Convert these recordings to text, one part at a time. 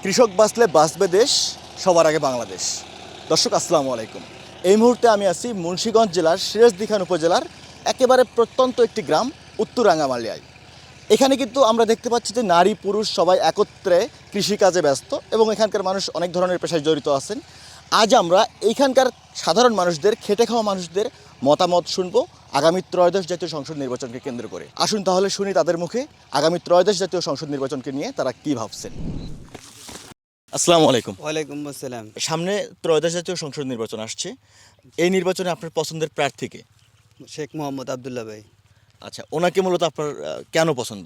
কৃষক বাঁচলে বাঁচবে দেশ, সবার আগে বাংলাদেশ। দর্শক আসসালামু আলাইকুম। এই মুহূর্তে আমি আছি মুন্সিগঞ্জ জেলার সিরাজদিখান উপজেলার একেবারে প্রত্যন্ত একটি গ্রাম উত্তর রাঙ্গামালিয়ায়। এখানে কিন্তু আমরা দেখতে পাচ্ছি যে নারী পুরুষ সবাই একত্রে কৃষিকাজে ব্যস্ত এবং এখানকার মানুষ অনেক ধরনের পেশায় জড়িত আছেন। আজ আমরা এইখানকার সাধারণ মানুষদের, খেটে খাওয়া মানুষদের মতামত শুনবো আগামী ত্রয়োদশ জাতীয় সংসদ নির্বাচনকে কেন্দ্র করে। আসুন তাহলে শুনি তাদের মুখে আগামী ত্রয়োদশ জাতীয় সংসদ নির্বাচনকে নিয়ে তারা কী ভাবছেন। আসসালামু আলাইকুম। ওয়ালাইকুম আসসালাম। সামনে ত্রয়োদশ জাতীয় সংসদ নির্বাচন আসছে। এই নির্বাচনে আপনার পছন্দের প্রার্থীকে? শেখ মোহাম্মদ আবদুল্লাহ ভাই। আচ্ছা, ওনাকে মূলত আপনার কেন পছন্দ?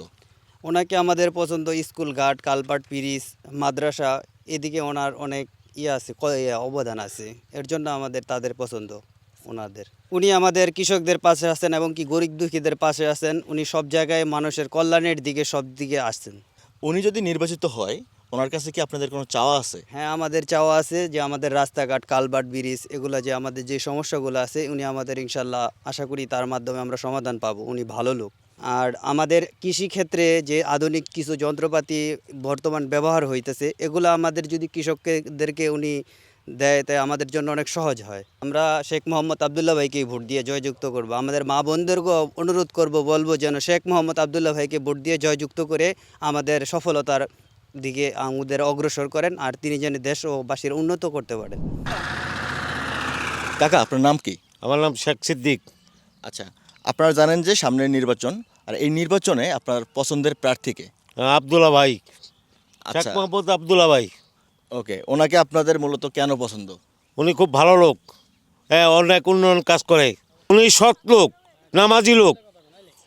ওনাকে আমাদের পছন্দ, স্কুল ঘাট, কালপাট, পিরিস, মাদ্রাসা, এদিকে ওনার অনেক আছে, অবদান আছে। এর জন্য আমাদের তাদের পছন্দ ওনাদের। উনি আমাদের কৃষকদের পাশে আছেন এবং কি গরিব দুঃখীদের পাশে আছেন। উনি সব জায়গায় মানুষের কল্যাণের দিকে সব দিকে আসছেন। উনি যদি নির্বাচিত হয়, ওনার কাছে কি আপনাদের কোনো চাওয়া আছে? হ্যাঁ, আমাদের চাওয়া আছে যে আমাদের রাস্তাঘাট, কালভার্ট, ব্রিজ, এগুলো যে আমাদের যে সমস্যাগুলো আছে, উনি আমাদের ইনশাল্লাহ আশা করি তার মাধ্যমে আমরা সমাধান পাবো। উনি ভালো লোক। আর আমাদের কৃষিক্ষেত্রে যে আধুনিক কিছু যন্ত্রপাতি বর্তমান ব্যবহার হইতেছে, এগুলো আমাদের যদি কৃষকদেরকে উনি দেয়, তাই আমাদের জন্য অনেক সহজ হয়। আমরা শেখ মোহাম্মদ আবদুল্লাহ ভাইকেই ভোট দিয়ে জয়যুক্ত করব। আমাদের মা বোনদেরকেও অনুরোধ করব, বলবো যেন শেখ মোহাম্মদ আবদুল্লাহ ভাইকে ভোট দিয়ে জয়যুক্ত করে আমাদের সফলতার দিকে আমাদের অগ্রসর করেন, আর তিনি যেন দেশ ও বাসীর উন্নত করতে পারেন। কাকা, আপনার নাম কি? আমার নাম শেখ সিদ্দিক। আচ্ছা, আপনারা জানেন যে সামনের নির্বাচন, আর এই নির্বাচনে আপনার পছন্দের প্রার্থীকে? আবদুল্লাহ ভাই, শেখ আচ্ছা, মোহাম্মদ আবদুল্লাহ ভাই। ওকে। ওনাকে আপনাদের মূলত কেন পছন্দ? উনি খুব ভালো লোক, হ্যাঁ, অনেক উন্নয়ন কাজ করে। উনি সৎ লোক, নামাজি লোক।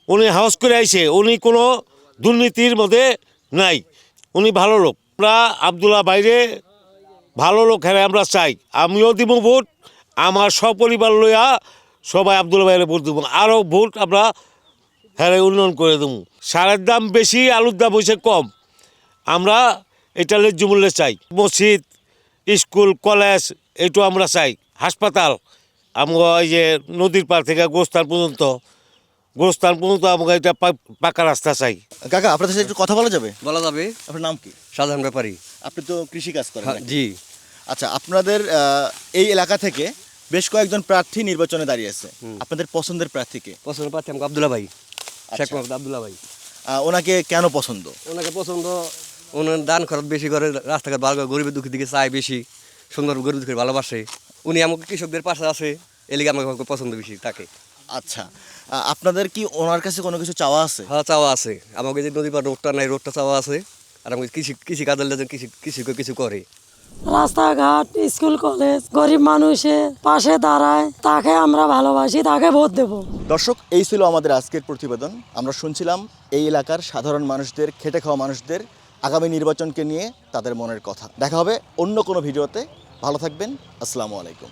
উনি হাউস করে আইছে, উনি কোনো দুর্নীতির মধ্যে নাই। উনি ভালো লোক। আমরা আবদুল্লাহ ভাইরে ভালো লোক হ্যাঁ আমরা চাই। আমিও দিব ভোট, আমার সপরিবার লইয়া সবাই আবদুল্লাহ ভাইরে ভোট দেবো। আরও ভোট আমরা হ্যাঁ উন্নয়ন করে দেবো। সারের দাম বেশি, আলুর দাম হয়েছে কম। আমরা এটা ন্যায্য মূল্যে চাই। মসজিদ, স্কুল, কলেজ এইটু আমরা চাই। হাসপাতাল, আমরা এই যে নদীর পার থেকে গোস্থান পর্যন্ত আমাকে এটা পাকা রাস্তা চাই। কাকা, আপনাদের সাথে একটু কথা বলা যাবে? বলা যাবে। আপনার নাম কি? সাধারণ ব্যাপারী। আপনি তো কৃষি কাজ করেন নাকি? জি। আচ্ছা, আপনাদের এই এলাকা থেকে বেশ কয়েকজন প্রার্থী নির্বাচনে দাঁড়িয়েছে। আপনাদের পছন্দের প্রার্থীকে? পছন্দ পাচ্ছি আমাকে আবদুল্লাহ ভাই, শেখ আচ্ছা, মোহাম্মদ আবদুল্লাহ ভাই। ওনাকে কেন পছন্দ? ওনাকে পছন্দ, ওনার দান খরচ বেশি করে, রাস্তাঘাট ভালো করে, গরিবের দুঃখের দিকে চায় বেশি, সুন্দর গরিব দুঃখের ভালোবাসে। উনি আমাকে কৃষকদের পাশে আছে, এলিগে আমাকে পছন্দ বেশি তাকে। আচ্ছা, আপনাদের কি ওনার কাছে কোনো কিছু চাওয়া আছে? হ্যাঁ, চাওয়া আছে। আমাকে যে নদী পার রোডটা নাই, রোডটা চাওয়া আছে। আর আমাকে কৃষি কাজের জন্য কিছু করে। রাস্তাঘাট, স্কুল, কলেজ, গরিব মানুষের পাশে দাঁড়ায়, তাকে আমরা ভালোবাসি, তাকে ভোট দেব। দর্শক, এই ছিল আমাদের আজকের প্রতিবেদন। আমরা শুনছিলাম এই এলাকার সাধারণ মানুষদের, খেটে খাওয়া মানুষদের আগামী নির্বাচনকে নিয়ে তাদের মনের কথা। দেখা হবে অন্য কোনো ভিডিওতে। ভালো থাকবেন। আসসালামু আলাইকুম।